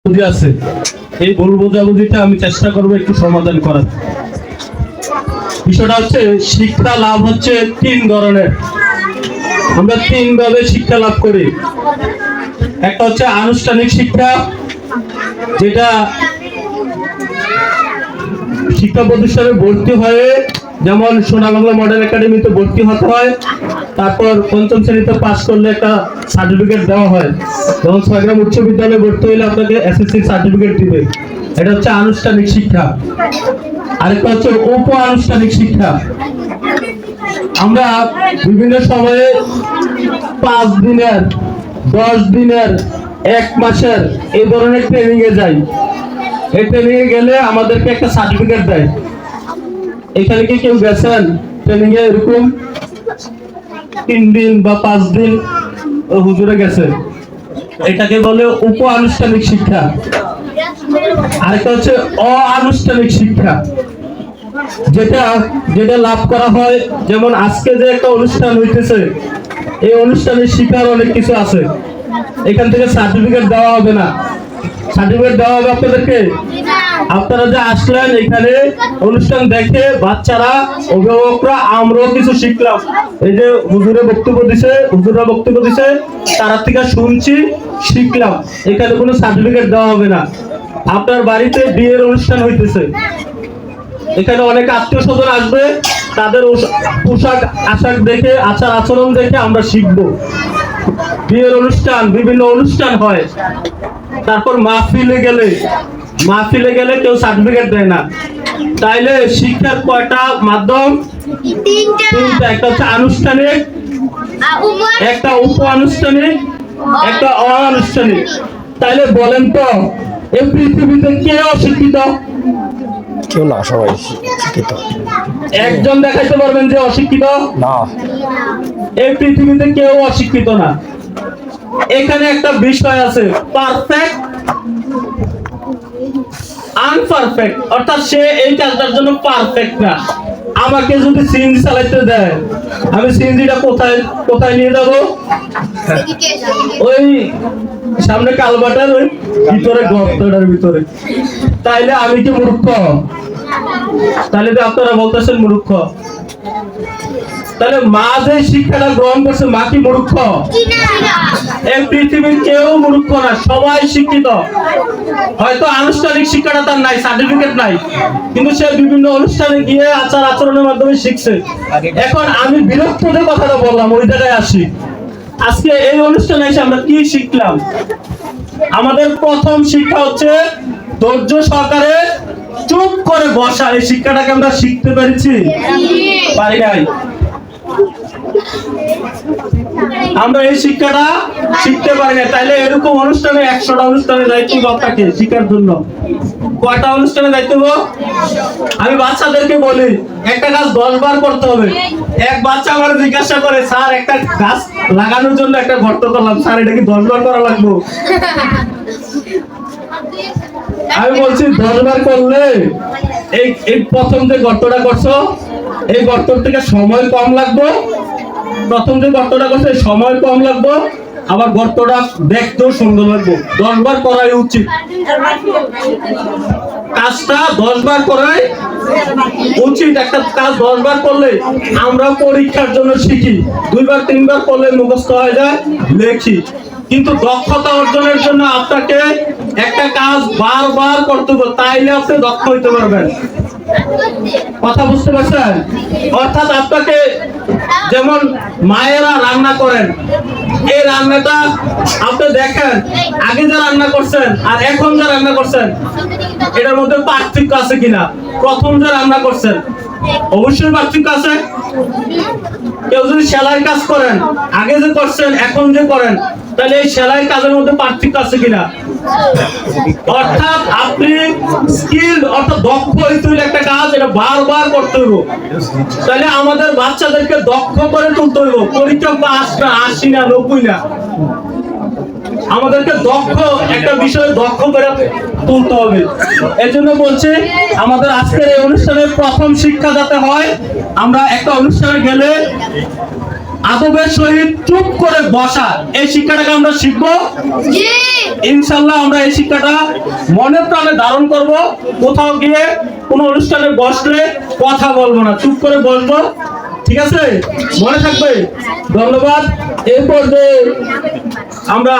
আছে, এই ভুল বোঝাবুঝিটা আমি চেষ্টা করবো একটু সমাধান করার। বিষয়টা হচ্ছে শিক্ষা লাভ হচ্ছে তিন ধরনের। আমরা তিন ভাবে শিক্ষা লাভ করি। একটা হচ্ছে আনুষ্ঠানিক শিক্ষা, যেটা শিক্ষা প্রতিষ্ঠানে ভর্তি হয়ে, যেমন সোনা বাংলা মডেল একাডেমিতে ভর্তি হতে হয়, তারপর পঞ্চম শ্রেণীতে পাস করলে একটা সার্টিফিকেট দেওয়া হয়। যেমন ছয়গ্রাম উচ্চ বিদ্যালয়ে ভর্তি হইলে আপনাকে এসএসসি সার্টিফিকেট দিবে, এটা হচ্ছে আনুষ্ঠানিক শিক্ষা। আরেকটা হচ্ছে উপ আনুষ্ঠানিক শিক্ষা। আমরা বিভিন্ন সময়ে 5 দিনের, 10 দিনের, 1 মাসের এই ধরনের ট্রেনিং এ যাই। এই ট্রেনিং এ গেলে আমাদেরকে একটা সার্টিফিকেট দেয়। এখানে কি কেউ গেছেন ট্রেনিং এ? এরকম 3 দিন বা 5 দিন হুজুরে গেছে, এটাকে বলে উপ আনুষ্ঠানিক শিক্ষা। আরেকটা হচ্ছে অআনুষ্ঠানিক শিক্ষা, যেটা যেটা লাভ করা হয়। যেমন আজকে যে একটা অনুষ্ঠান হইতেছে, এই অনুষ্ঠানে শিক্ষার অনেক কিছু আছে। এখান থেকে সার্টিফিকেট দেওয়া হবে না। সার্টিফিকেট দেওয়া হবে আপনাদেরকে, আপনারা যে আসলেন এখানে অনুষ্ঠান দেখে, বাচ্চারা, অভিভাবকরা, আমরাও কিছু শিখলাম। এই যে হুজুরা বক্তব্য দিছে, তার থেকে শুনছি, শিখলাম। এখানে কোনো সার্টিফিকেট দেওয়া হবে না। আপনার বাড়িতে বিয়ের অনুষ্ঠান হইতেছে, এখানে অনেক আত্মীয় স্বজন আসবে, তাদের পোশাক আশাক দেখে, আচার আচরণ দেখে আমরা শিখবো। বিয়ের অনুষ্ঠান, বিভিন্ন অনুষ্ঠান হয়। তারপর মাহফিলে গেলে কেউ সার্টিফিকেট দেয় না। তাইলে শিক্ষার কয়টা মাধ্যম? তিনটা। একটা হচ্ছে আনুষ্ঠানিক, একটা উপ আনুষ্ঠানিক, একটা অনানুষ্ঠানিক। তাইলে বলেন তো, এই পৃথিবীতে কে অশিক্ষিত? কেউ না, সবাই শিক্ষিত। একজন দেখাইতে পারবেন যে অশিক্ষিত? না, এই পৃথিবীতে কেউ অশিক্ষিত না। এখানে একটা বিষয় আছে, পারফেক্ট, আনপারফেক্ট। অর্থাৎ সে এই কাজটার জন্য পারফেক্ট না। আমাকে যদি সিএনজি চালাইতে দেয়, আমি সিএনজিটা কোথায় কোথায় নিয়ে যাব? ওই সামনে কালবাটার ওই ভিতরে, গর্তটার ভিতরে। তাইলে আমি কি মূর্খ? তাহলে তো আপনারা বলতেছেন মূর্খ। তাহলে মা যে শিক্ষাটা গ্রহণ করছে, মা কি মূর্খ? এই পৃথিবীর কেউ মূর্খ না, সবাই শিক্ষিত। হয়তো আনুষ্ঠানিক শিক্ষাটা তার নাই, সার্টিফিকেট নাই, কিন্তু সে বিভিন্ন অনুষ্ঠানে গিয়ে আচার আচরণের মাধ্যমে শিখছে। এখন আমি বিরক্ত যে কথাটা বললাম, ওই জায়গায় আসি। আজকে এই অনুষ্ঠানে এসে আমরা কি শিখলাম? আমাদের প্রথম শিক্ষা হচ্ছে ধৈর্য সহকারে চুপ করে বসা। এই শিক্ষাটাকে আমরা শিখতে পেরেছি? পারি নাই। আমরা এই শিক্ষাটা শিখতে পারি না। তাইলে এরকম অনুষ্ঠানে 100টা অনুষ্ঠানে দায়িত্ব আপনাকে শিখার জন্য। কয়টা অনুষ্ঠানে দায়িত্ব? আমি বাচ্চাদেরকে বলি, একটা কাজ 10 বার করতে হবে। এক বাচ্চা আমার জিজ্ঞাসা করে, স্যার একটা গাছ লাগানোর জন্য একটা গর্ত করলাম, স্যার এটা কি 10 বার করা লাগবে? আমি বলছি 10 বার করলে এই প্রথম যে গর্তটা করছো, এই গর্ত থেকে সময় কম লাগবে। প্রথম যে গর্তটা করছে সময় কম লাগবে, আবার গর্তটা দেখতেও সুন্দর লাগবে। 10 বার করাই উচিত। কাজটা 10 বার করাই উচিত। একটা কাজ 10 বার করলে আমরা পরীক্ষার জন্য শিখি, 2 বার 3 বার করলে মুখস্থ হয়ে যায়, লেখি। কিন্তু দক্ষতা অর্জনের জন্য আপনাকে একটা কাজ বারবার করতে হবে, তাইলে আপনি দক্ষ হইতে পারবেন। কথা বুঝতে পারছেন? অর্থাৎ আপনাকে, যেমন মায়েরা রান্না করেন, এই রান্নাটা আপনি দেখেন, আগে যে রান্না করছেন আর এখন যে রান্না করছেন, এটার মধ্যে পার্থক্য আছে কিনা? প্রথম যে রান্না করছেন, অবশ্যই পার্থক্য আছে। কেউ যদি সেলাই কাজ করেন, আগে যে করছেন এখন যে করেন, তাহলে এই সেলাই কাজের মধ্যে পার্থক্য আছে কিনা? অর্থাৎ আপনি স্কিল, অর্থাৎ দক্ষ হইতে হইলে একটা কাজ এটা বারবার করতে হইব। তাহলে আমাদের বাচ্চাদেরকে দক্ষ করে তুলতে হইব। পরীক্ষা পাস না, 80 না, 90 না, আমাদেরকে দক্ষ, একটা বিষয়ে দক্ষ করে তুলতে হবে। এর জন্য বলছি, আমাদের আজকের এই অনুষ্ঠানের প্রথম শিক্ষা যাতে হয়, আমরা একটা অনুষ্ঠানে গেলে আদবের সহিত চুপ করে বসা, এই শিক্ষাটাকে আমরা শিখবো ইনশাল্লাহ। আমরা এই শিক্ষাটা মনের প্রাণে ধারণ করব। কোথাও গিয়ে কোনো অনুষ্ঠানে বসলে কথা বলবো না, চুপ করে বসবো, ঠিক আছে? মনে থাকবে। ধন্যবাদ। এই পর্যায়ে আমরা